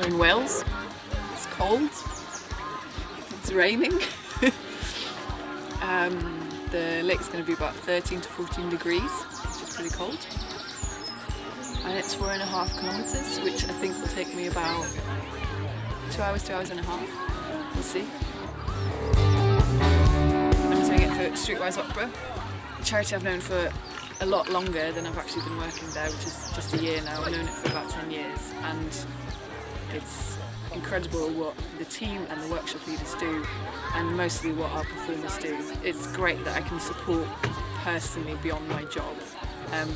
We're in Wales. It's cold. It's raining. The lake's going to be about 13 to 14 degrees, which is pretty cold. And it's 4.5 kilometres, which I think will take me about 2 hours and a half. We'll see. I'm doing it for Streetwise Opera, a charity I've known for a lot longer than I've actually been working there, which is just a year now. I've known it for about 10 years, and it's incredible what the team and the workshop leaders do, and mostly what our performers do. It's great that I can support personally beyond my job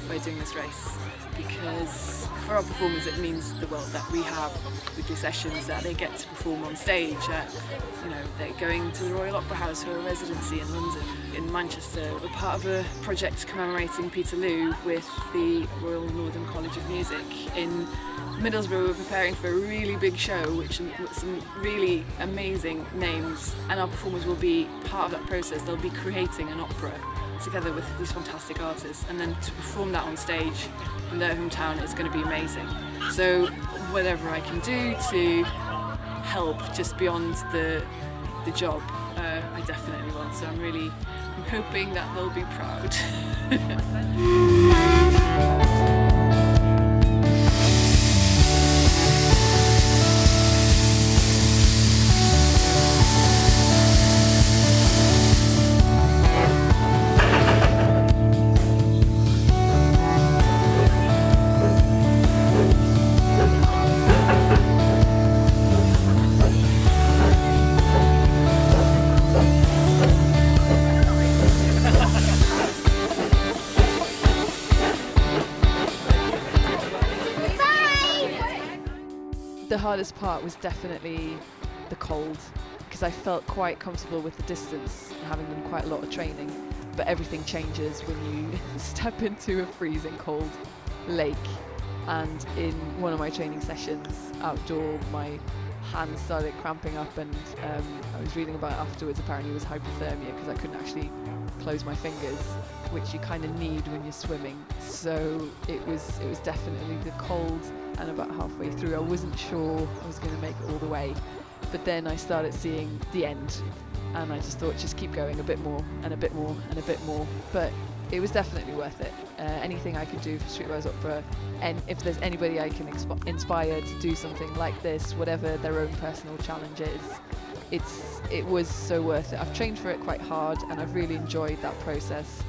by doing this race, because for our performers it means the world that we have weekly sessions, that they get to perform on stage. They're going to the Royal Opera House for a residency in London. In Manchester, we're part of a project commemorating Peterloo with the Royal Northern College of Music. In Middlesbrough, we're preparing for a really big show with some really amazing names, and our performers will be part of that process. They'll be creating an opera together with these fantastic artists, and then to perform that on stage in their hometown is going to be amazing. So whatever I can do to help just beyond the job, I definitely will. So I'm hoping that they'll be proud. The hardest part was definitely the cold, because I felt quite comfortable with the distance, having done quite a lot of training, but everything changes when you step into a freezing cold lake. And in one of my training sessions outdoor, my hands started cramping up, and I was reading about it afterwards. Apparently it was hypothermia, because I couldn't actually close my fingers, which you kind of need when you're swimming. So it was definitely the cold, and about halfway through I wasn't sure I was going to make it all the way, but then I started seeing the end, and I just thought, just keep going, a bit more and a bit more and a bit more. But it was definitely worth it. Anything I could do for Streetwise Opera, and if there's anybody I can inspire to do something like this, whatever their own personal challenge is, it was so worth it. I've trained for it quite hard, and I've really enjoyed that process.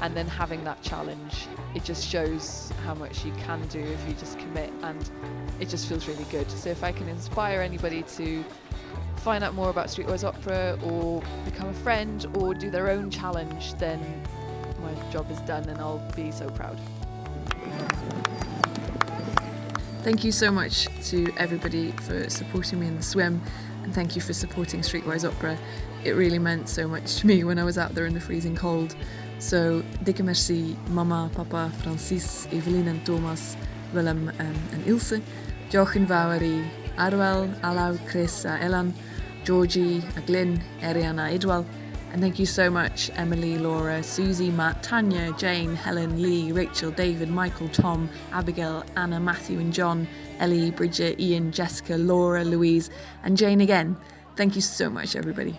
And then having that challenge, it just shows how much you can do if you just commit, and it just feels really good. So if I can inspire anybody to find out more about Streetwise Opera, or become a friend, or do their own challenge, then my job is done, and I'll be so proud. Thank you so much to everybody for supporting me in the swim, and thank you for supporting Streetwise Opera. It really meant so much to me when I was out there in the freezing cold. So dikke merci mama, papa, Francis, Evelyn and Thomas, Willem and Ilse, Jochen Valerie, Arwel, Alau, Chris, Elan, Georgie, Glyn, Ariana, Idwell. And thank you so much Emily, Laura, Susie, Matt, Tanya, Jane, Helen, Lee, Rachel, David, Michael, Tom, Abigail, Anna, Matthew and John, Ellie, Bridget, Ian, Jessica, Laura, Louise and Jane again. Thank you so much everybody.